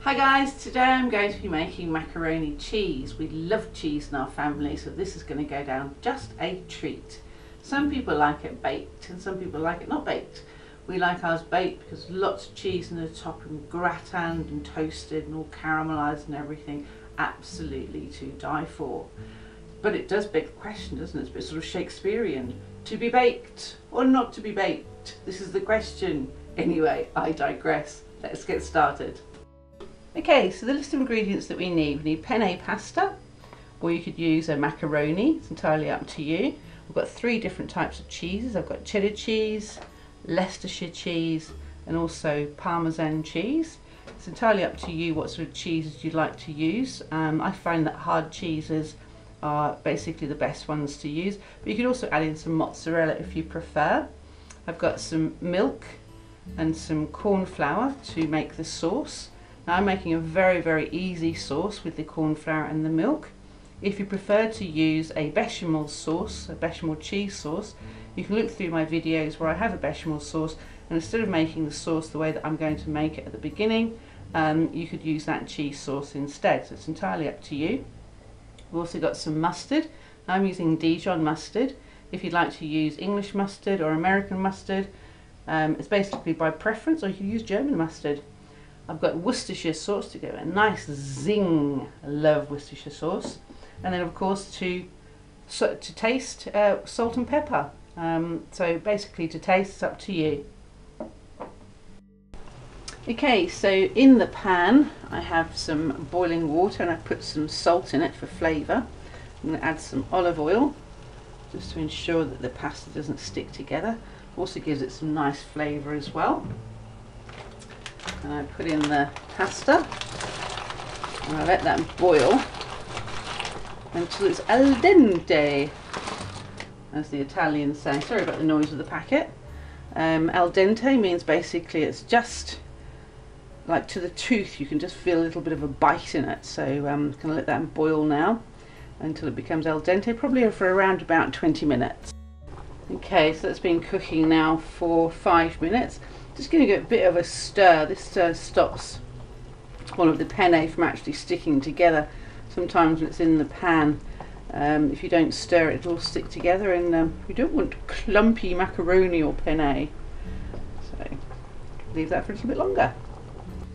Hi guys, today I'm going to be making macaroni cheese. We love cheese in our family, so this is going to go down just a treat. Some people like it baked and some people like it not baked. We like ours baked because lots of cheese in the top and gratined and toasted and all caramelised and everything. Absolutely to die for. But it does beg the question, doesn't it? It's a bit sort of Shakespearean. To be baked or not to be baked? This is the question. Anyway, I digress. Let's get started. Okay, so the list of ingredients that we need penne pasta, or you could use a macaroni, it's entirely up to you. We've got 3 different types of cheeses. I've got cheddar cheese, Leicestershire cheese, and also Parmesan cheese. It's entirely up to you what sort of cheeses you'd like to use. I find that hard cheeses are basically the best ones to use, but you could also add in some mozzarella if you prefer. I've got some milk and some corn flour to make the sauce. Now I'm making a very easy sauce with the corn flour and the milk. If you prefer to use a bechamel sauce, a bechamel cheese sauce, you can look through my videos where I have a bechamel sauce, and instead of making the sauce the way that I'm going to make it at the beginning, you could use that cheese sauce instead, so it's entirely up to you. We've also got some mustard. I'm using Dijon mustard. If you'd like to use English mustard or American mustard, it's basically by preference, or you can use German mustard. I've got Worcestershire sauce to give it a nice zing. I love Worcestershire sauce. And then of course to taste salt and pepper. So basically to taste, it's up to you. Okay, so in the pan I have some boiling water and I put some salt in it for flavour. I'm going to add some olive oil just to ensure that the pasta doesn't stick together. Also gives it some nice flavour as well. And I put in the pasta and I let that boil until it's al dente, as the Italians say. Sorry about the noise of the packet. Al dente means basically it's just like to the tooth, you can just feel a little bit of a bite in it. So I'm going to let that boil now until it becomes al dente, probably for around about 20 minutes. Okay, so it's been cooking now for 5 minutes. Just going to give it a bit of a stir. This stops all of the penne from actually sticking together. Sometimes when it's in the pan, if you don't stir it, it'll stick together, and you don't want clumpy macaroni or penne. So leave that for a little bit longer.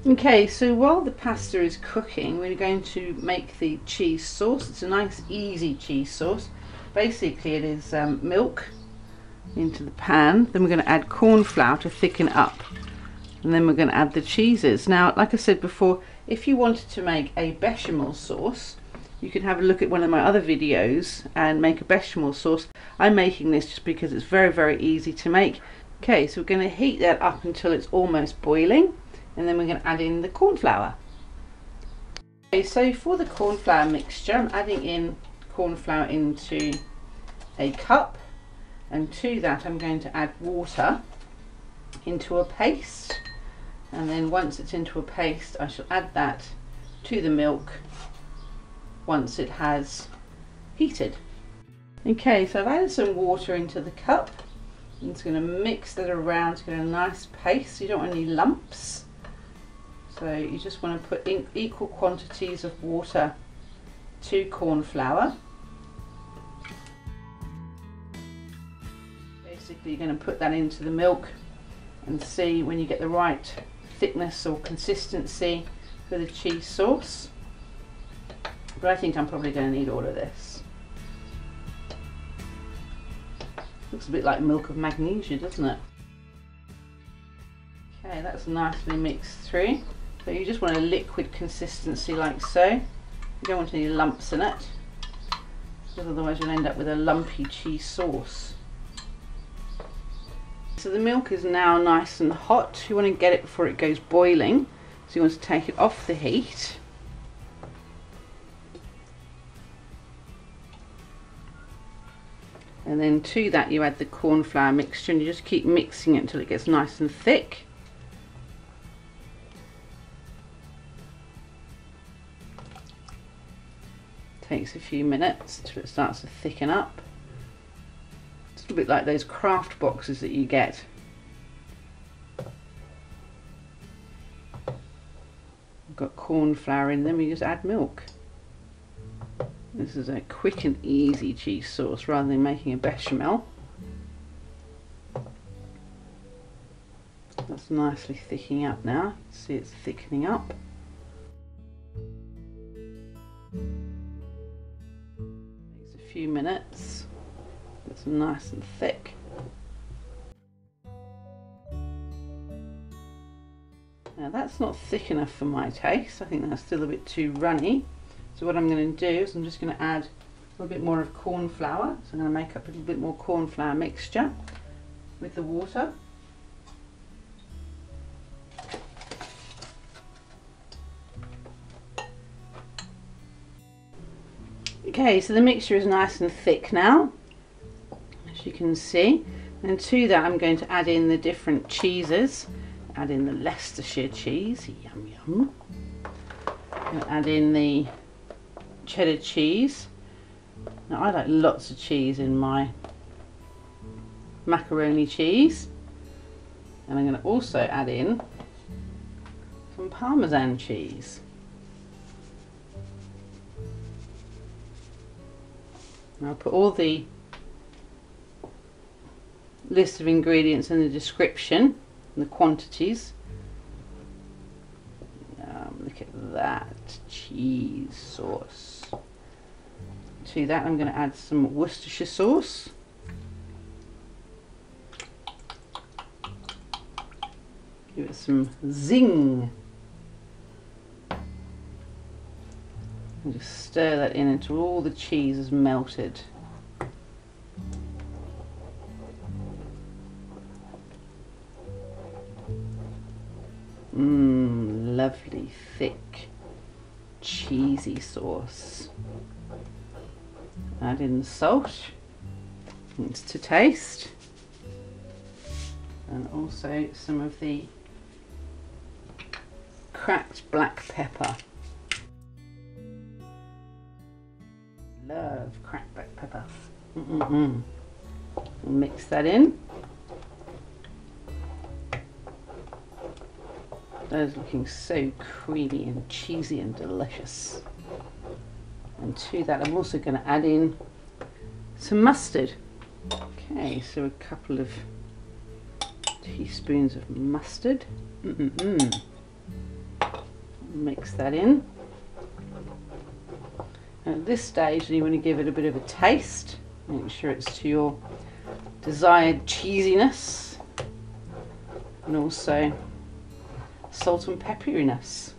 Okay, so while the pasta is cooking, we're going to make the cheese sauce. It's a nice easy cheese sauce. Basically it is milk into the pan, then we're going to add corn flour to thicken up, and then we're going to add the cheeses. Now, like I said before, if you wanted to make a bechamel sauce, you can have a look at one of my other videos and make a bechamel sauce. I'm making this just because it's very easy to make. Okay, so we're going to heat that up until it's almost boiling, and then we're going to add in the corn flour. Okay, so for the corn flour mixture, I'm adding in corn flour into a cup. And to that I'm going to add water into a paste, and then once it's into a paste I shall add that to the milk once it has heated. Okay, so I've added some water into the cup. I'm just going to mix that around to get a nice paste. You don't want any lumps, so you just want to put in equal quantities of water to corn flour. Basically you're going to put that into the milk and see when you get the right thickness or consistency for the cheese sauce. But I think I'm probably going to need all of this. Looks a bit like milk of magnesia, doesn't it? Okay, that's nicely mixed through. So you just want a liquid consistency like so. You don't want any lumps in it, because otherwise you'll end up with a lumpy cheese sauce. So the milk is now nice and hot. You want to get it before it goes boiling, so you want to take it off the heat. And then to that you add the corn flour mixture, and you just keep mixing it until it gets nice and thick. Takes a few minutes until it starts to thicken up. It's a little bit like those craft boxes that you get. We've got corn flour in, then we just add milk. This is a quick and easy cheese sauce rather than making a bechamel. That's nicely thickening up now. See, it's thickening up. Takes a few minutes. It's nice and thick. Now that's not thick enough for my taste. I think that's still a bit too runny. So what I'm going to do is I'm just going to add a little bit more of corn flour. So I'm going to make up a little bit more corn flour mixture with the water. Okay, so the mixture is nice and thick now, as you can see. And to that I'm going to add in the different cheeses. Add in the Leicestershire cheese, yum yum. I'm going to add in the cheddar cheese. Now I like lots of cheese in my macaroni cheese, and I'm going to also add in some Parmesan cheese. And I'll put all the list of ingredients in the description, and the quantities. Look at that cheese sauce. To that I'm going to add some Worcestershire sauce. Give it some zing. And just stir that in until all the cheese is melted. Lovely thick cheesy sauce. Add in the salt, it's to taste, and also some of the cracked black pepper. Love cracked black pepper. Mix that in. That is looking so creamy and cheesy and delicious. And to that I'm also going to add in some mustard. Okay, so a couple of teaspoons of mustard. Mix that in. And at this stage you want to give it a bit of a taste. Make sure it's to your desired cheesiness, and also salt and pepperiness,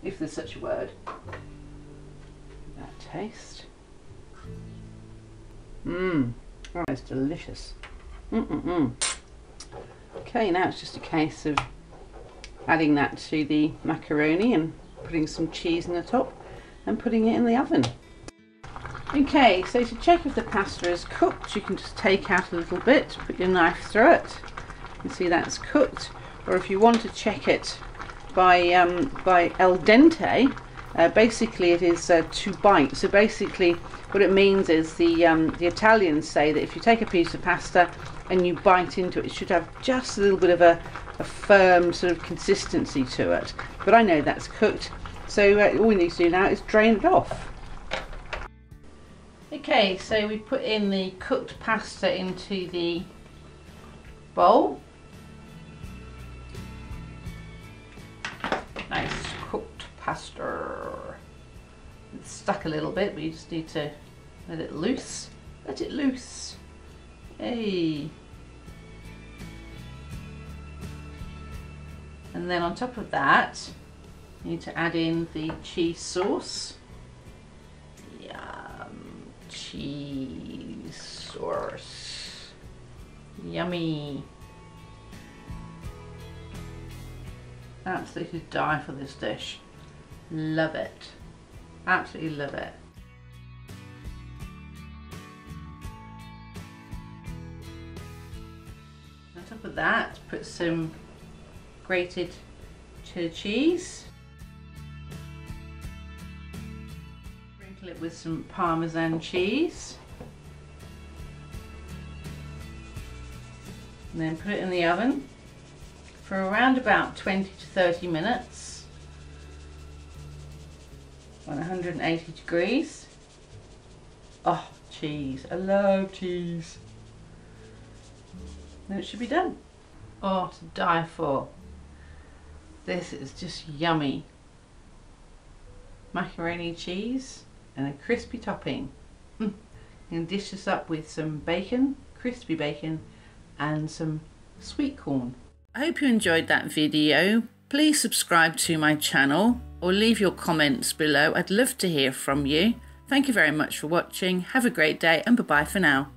if there's such a word. That taste. Oh, it's delicious. Okay, now it's just a case of adding that to the macaroni and putting some cheese on the top and putting it in the oven. Okay, so to check if the pasta is cooked, you can just take out a little bit, put your knife through it. You can see that's cooked. Or if you want to check it by al dente, basically it is to bite. So basically what it means is the Italians say that if you take a piece of pasta and you bite into it, it should have just a little bit of a firm sort of consistency to it. But I know that's cooked, so all we need to do now is drain it off. Okay, so we put in the cooked pasta into the bowl. Nice cooked pasta. It's stuck a little bit, but you just need to let it loose. Let it loose. Hey. And then on top of that, you need to add in the cheese sauce. Yum. Cheese sauce. Yummy. Absolutely die for this dish. Love it. Absolutely love it. On top of that, put some grated cheddar cheese. Sprinkle it with some Parmesan cheese. And then put it in the oven for around about 20 to 30 minutes. on 180 degrees. Oh, cheese. I love cheese. Then it should be done. Oh, to die for. This is just yummy. Macaroni cheese and a crispy topping. You can dish this up with some bacon, crispy bacon, and some sweet corn. I hope you enjoyed that video. Please subscribe to my channel or leave your comments below. I'd love to hear from you. Thank you very much for watching. Have a great day and bye-bye for now.